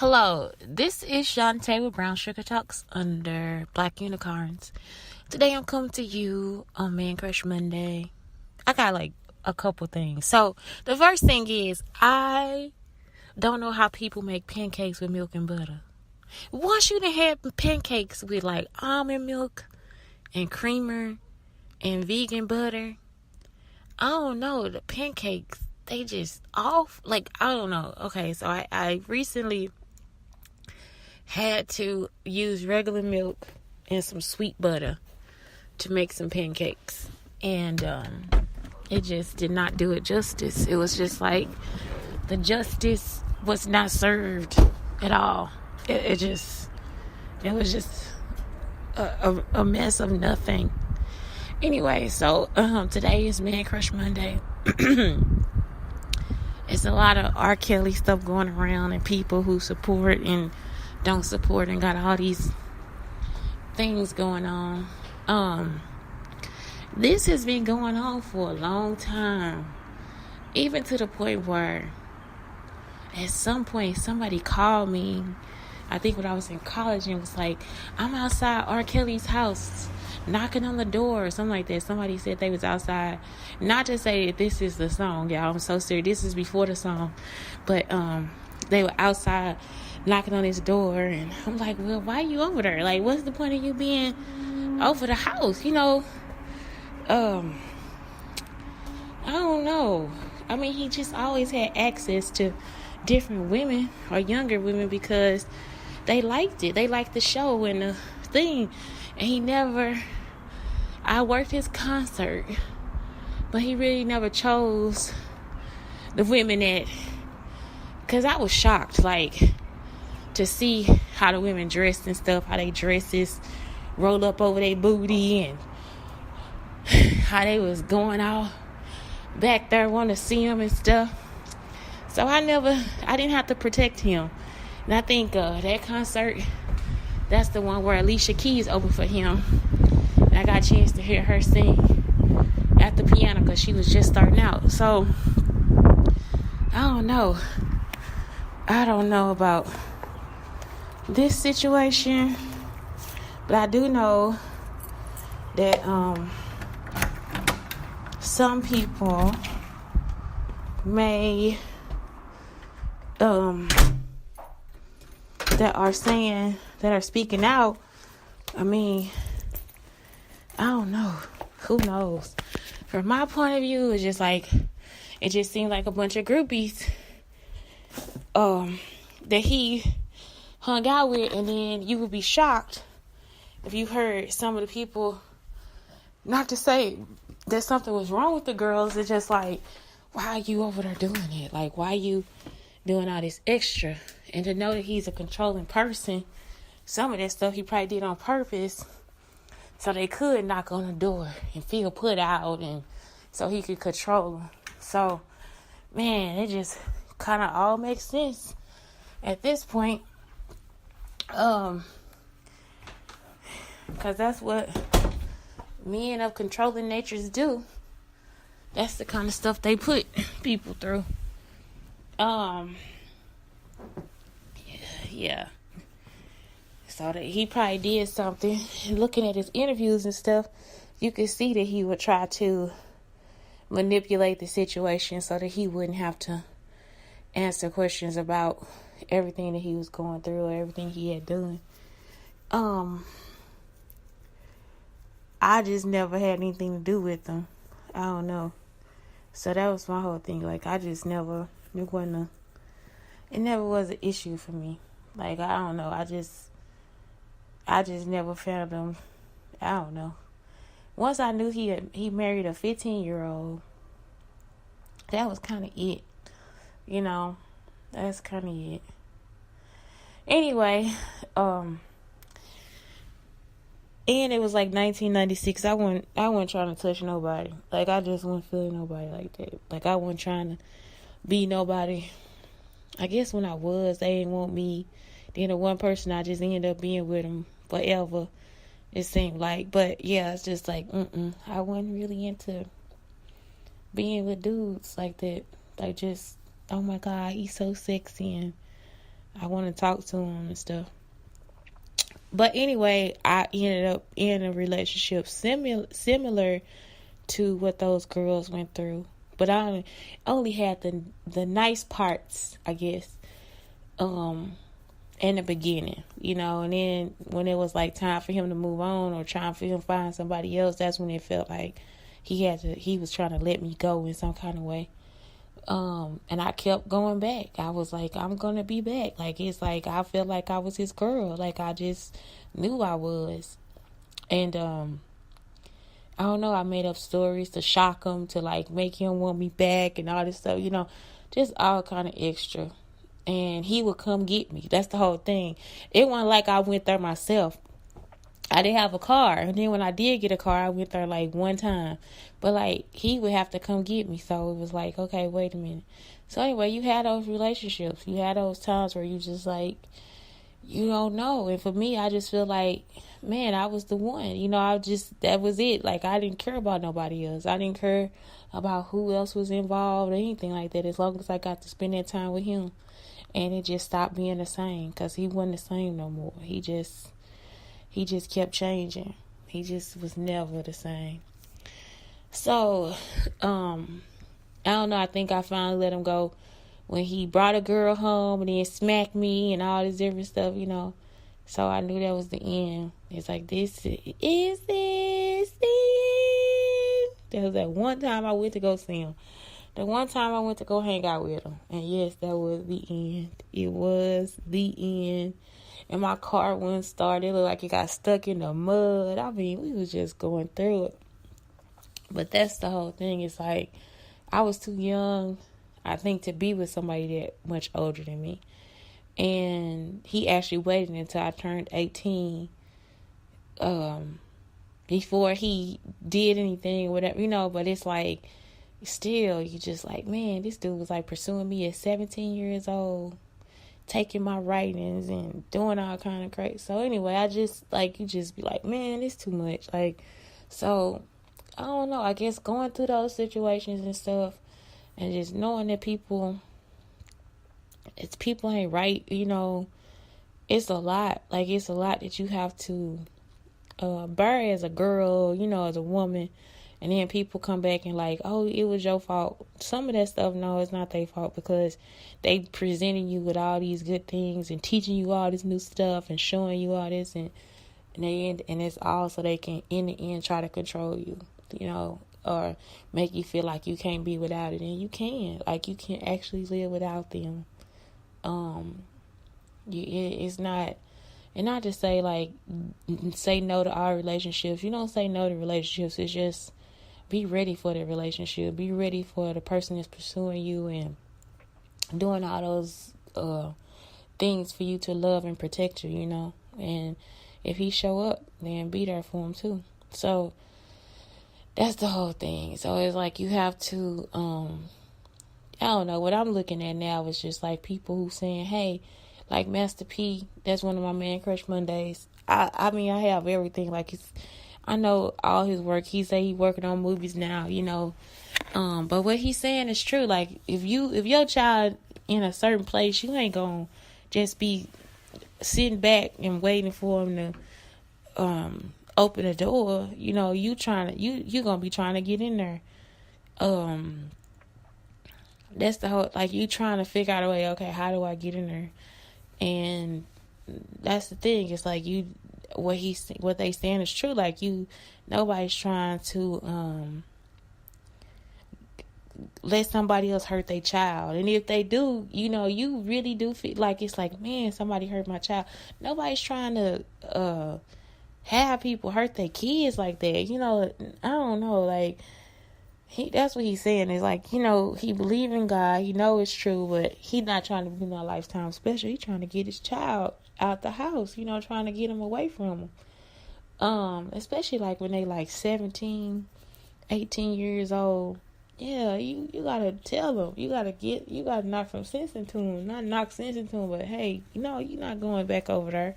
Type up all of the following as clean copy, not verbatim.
Hello, this is Shantae with Brown Sugar Talks under Black Unicorns. Today I'm coming to you on Man Crush Monday. I got like a couple things. So the first thing is I don't know how people make pancakes with milk and butter. Once you done had pancakes with like almond milk and creamer and vegan butter, I don't know, the pancakes, they just off. Like, I don't know. Okay, so I recently had to use regular milk and some sweet butter to make some pancakes. And it just did not do it justice. It was just like the justice was not served at all. It was just a mess of nothing. Anyway, so today is Man Crush Monday. It's a lot of R. Kelly stuff going around and people who support and don't support and got all these things going on. This has been going on for a long time, even to the point where at some point somebody called me, I think when I was in college, and was like, I'm outside R. Kelly's house knocking on the door or something like that. Somebody said they was outside, not to say that this is the song, y'all, I'm so serious, this is before the song, but they were outside knocking on his door, and I'm like, well, why are you over there? Like, what's the point of you being over the house? I don't know. I mean, he just always had access to different women or younger women because they liked it. They liked the show and the thing. And I worked his concert, but he really never chose the women because I was shocked, like, to see how the women dressed and stuff, how they dresses roll up over their booty and how they was going out back there wanting to see him and stuff. So I didn't have to protect him. And I think that concert, that's the one where Alicia Keys opened for him. And I got a chance to hear her sing at the piano because she was just starting out. So I don't know about this situation, but I do know that some people may that are speaking out. I mean, I don't know. Who knows? From my point of view, it just seemed like a bunch of groupies that he hung out with, and then you would be shocked if you heard some of the people, not to say that something was wrong with the girls, it's just like, why are you over there doing it? Like, why are you doing all this extra? And to know that he's a controlling person, some of that stuff he probably did on purpose so they could knock on the door and feel put out, and so he could control them. So, man, it just kind of all makes sense at this point. Because that's what men of controlling natures do. That's the kind of stuff they put people through. Yeah. So that he probably did something. And looking at his interviews and stuff, you could see that he would try to manipulate the situation so that he wouldn't have to answer questions about everything that he was going through or everything he had done. I just never had anything to do with them. I don't know. So that was my whole thing. Like, it never was an issue for me. Like, I don't know. I just never found them. I don't know. Once I knew he married a 15-year-old, that was kind of it. That's kind of it. Anyway, and it was like 1996. I wasn't trying to touch nobody. Like, I just wasn't feeling nobody like that. Like, I wasn't trying to be nobody. I guess when I was, they didn't want me. Then the one person, I just ended up being with him forever, it seemed like. But yeah, it's just like, I wasn't really into being with dudes like that. Like, just, oh my God, he's so sexy and I want to talk to him and stuff. But anyway, I ended up in a relationship similar to what those girls went through. But I only had the nice parts, I guess, in the beginning, and then when it was like time for him to move on or trying for him to find somebody else, that's when it felt like he was trying to let me go in some kind of way. And I kept going back. I was like, I'm gonna be back. Like, it's like I felt like I was his girl. Like, I just knew I was. And I don't know, I made up stories to shock him, to like make him want me back and all this stuff, just all kind of extra. And he would come get me. That's the whole thing. It wasn't like I went there myself. I didn't have a car. And then when I did get a car, I went there like one time. But like, he would have to come get me. So it was like, okay, wait a minute. So anyway, you had those relationships. You had those times where you just like, you don't know. And for me, I just feel like, man, I was the one. That was it. Like, I didn't care about nobody else. I didn't care about who else was involved or anything like that, as long as I got to spend that time with him. And it just stopped being the same, because he wasn't the same no more. He just kept changing. He just was never the same. So, I don't know. I think I finally let him go when he brought a girl home and then smacked me and all this different stuff, So I knew that was the end. It's like, this is the end. That was that one time I went to go see him. The one time I went to go hang out with him. And yes, that was the end. It was the end. And my car wouldn't start. It looked like it got stuck in the mud. I mean, we was just going through it. But that's the whole thing. It's like, I was too young, I think, to be with somebody that much older than me. And he actually waited until I turned 18 before he did anything, whatever, but it's like, still, you just like, man, this dude was like pursuing me at 17 years old, taking my writings and doing all kind of crazy. So anyway, I just like, you just be like, man, it's too much. Like, so I don't know, I guess going through those situations and stuff, and just knowing that people ain't right, it's a lot. Like, it's a lot that you have to bear as a girl, as a woman. And then people come back and like, oh, it was your fault. Some of that stuff, no, it's not their fault, because they presenting you with all these good things and teaching you all this new stuff and showing you all this, and it's all so they can, in the end, try to control you, or make you feel like you can't be without it. And you can. Like, you can actually live without them. It's not, and not to say like, say no to all relationships. You don't say no to relationships. It's just, be ready for the relationship. Be ready for the person that's pursuing you and doing all those things for you to love and protect you, And if he show up, then be there for him too. So that's the whole thing. So it's like, you have to, I don't know, what I'm looking at now is just like people who saying, hey, like Master P, that's one of my Man Crush Mondays. I mean, I have everything. Like, I know all his work. He say he working on movies now, but what he's saying is true. Like, if your child in a certain place, you ain't gonna just be sitting back and waiting for him to open the door. You gonna be trying to get in there. That's the whole, like, you trying to figure out a way, okay, how do I get in there? And that's the thing. It's like, what they saying is true. Like, nobody's trying to let somebody else hurt their child. And if they do, you really do feel like, it's like, man, somebody hurt my child. Nobody's trying to have people hurt their kids like that. I don't know, like, that's what he's saying. Is like, he believe in God, he know it's true, but he's not trying to be no lifetime special. He's trying to get his child out the house, trying to get him away from him. Especially like when they like 17, 18 years old. Yeah, you gotta tell them. You gotta knock some sense into them. Not knock sense into them, but hey, you're not going back over there.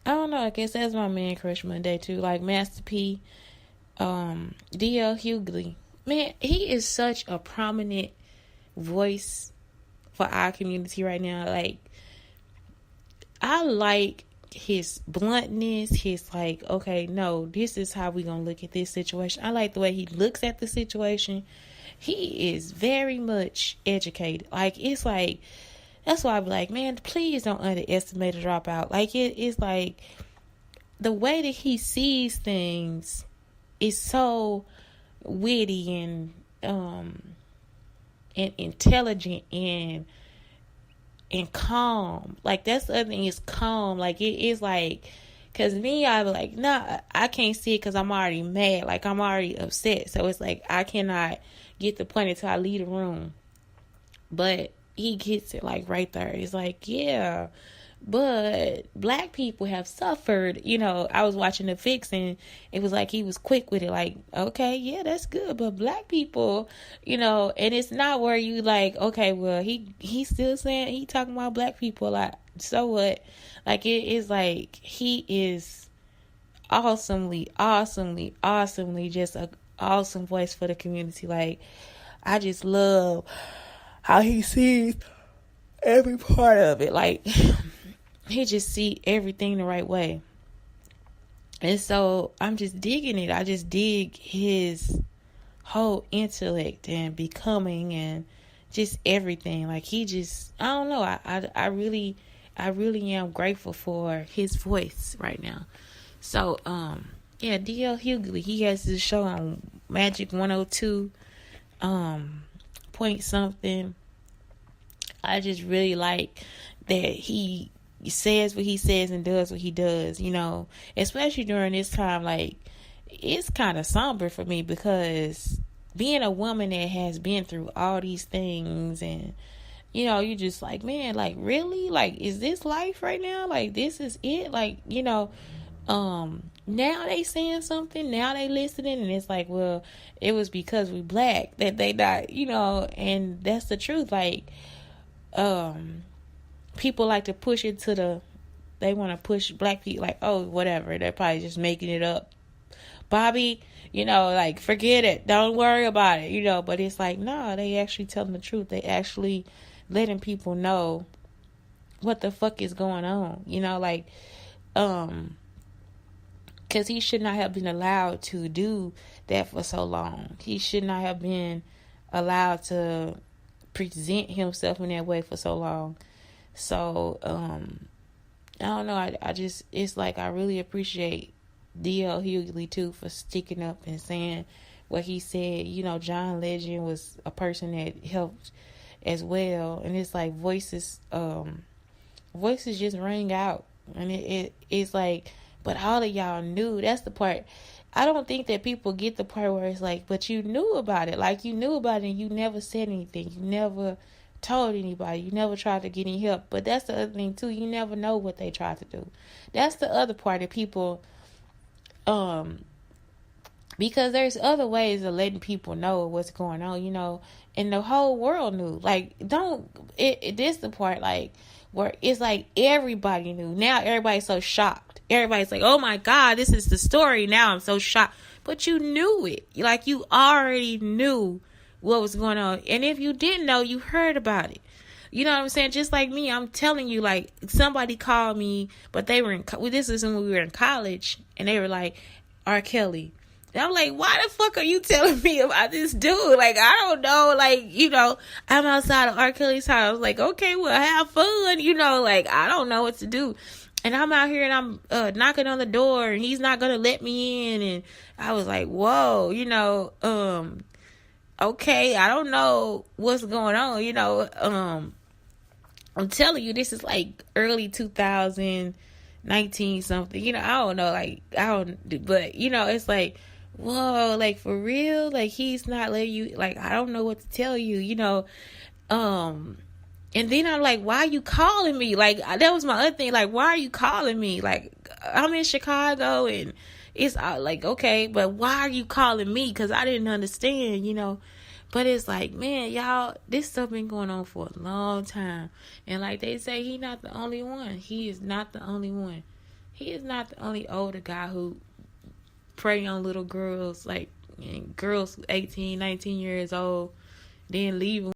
I don't know, I guess that's my Man Crush Monday too. Like Master P, D.L. Hughley. Man, he is such a prominent voice for our community right now. Like, I like his bluntness, his like, okay, no, this is how we gonna look at this situation. I like the way he looks at the situation. He is very much educated. Like, it's like, that's why I be like, man, please don't underestimate a dropout. Like, it's like the way that he sees things is so witty and intelligent and calm. Like, that's the other thing, is calm. Like, it is like, because me, I be like, nah, I can't see it because I'm already mad. Like, I'm already upset. So it's like, I cannot get the point until I leave the room. But he gets it, like, right there. It's like, yeah, but black people have suffered. You know, I was watching The Fix, and it was like he was quick with it. Like, okay, yeah, that's good, but black people, you know, and it's not where you like, okay, well, he's still saying, he talking about black people a lot. So what? Like, it is like, he is awesomely just a awesome voice for the community. Like, I just love how he sees every part of it. Like, he just see everything the right way. And so I'm just digging it. I just dig his whole intellect and becoming and just everything. Like, he just, I don't know. I really am grateful for his voice right now. So, yeah, D.L. Hughley, he has this show on Magic 102, point something. I just really like that he says what he says and does what he does, you know, especially during this time. Like, it's kind of somber for me, because being a woman that has been through all these things, and, you know, you just like, man, like, really? Like, is this life right now? Like, this is it? Like, you know, now they saying something, now they listening, and it's like, well, it was because we black that they not, you know, and that's the truth. Like, people like to push it to they want to push black people, like, oh, whatever, they're probably just making it up, Bobby, you know, like, forget it, don't worry about it, you know. But it's like, no, they actually telling the truth. They actually letting people know what the fuck is going on, you know. Like, because he should not have been allowed to do that for so long. He should not have been allowed to present himself in that way for so long. So, I don't know. I just, it's like, I really appreciate D.L. Hughley too for sticking up and saying what he said. You know, John Legend was a person that helped as well. And it's like voices just rang out. And it's like, but all of y'all knew. That's the part. I don't think that people get the part where it's like, but you knew about it. Like, you knew about it and you never said anything. You never told anybody. You never tried to get any help. But that's the other thing too. You never know what they tried to do. That's the other part that people, because there's other ways of letting people know what's going on, you know, and the whole world knew. Like, this the part, like, where it's like everybody knew. Now everybody's so shocked. Everybody's like, oh my God, this is the story. Now I'm so shocked. But you knew it. Like, you already knew what was going on. And if you didn't know, you heard about it. You know what I'm saying? Just like me, I'm telling you, like, somebody called me, but they were this is when we were in college, and they were like, R. Kelly. And I'm like, why the fuck are you telling me about this dude? Like, I don't know. Like, you know, I'm outside of R. Kelly's house. Like, okay, well, have fun. You know, like, I don't know what to do. And I'm out here and I'm knocking on the door, and he's not going to let me in. And I was like, whoa, you know, okay, I don't know what's going on. You know, I'm telling you, this is like early 2019 something. You know, I don't know. Like, but, you know, it's like, whoa, like, for real? Like, he's not letting you, like, I don't know what to tell you, you know. And then I'm like, why are you calling me? Like, that was my other thing. Like, why are you calling me? Like, I'm in Chicago, and it's like, okay, but why are you calling me? Because I didn't understand, you know. But it's like, man, y'all, this stuff been going on for a long time. And like they say, he not the only one. He is not the only one. He is not the only older guy who prey on little girls, like, and girls 18, 19 years old, then leave them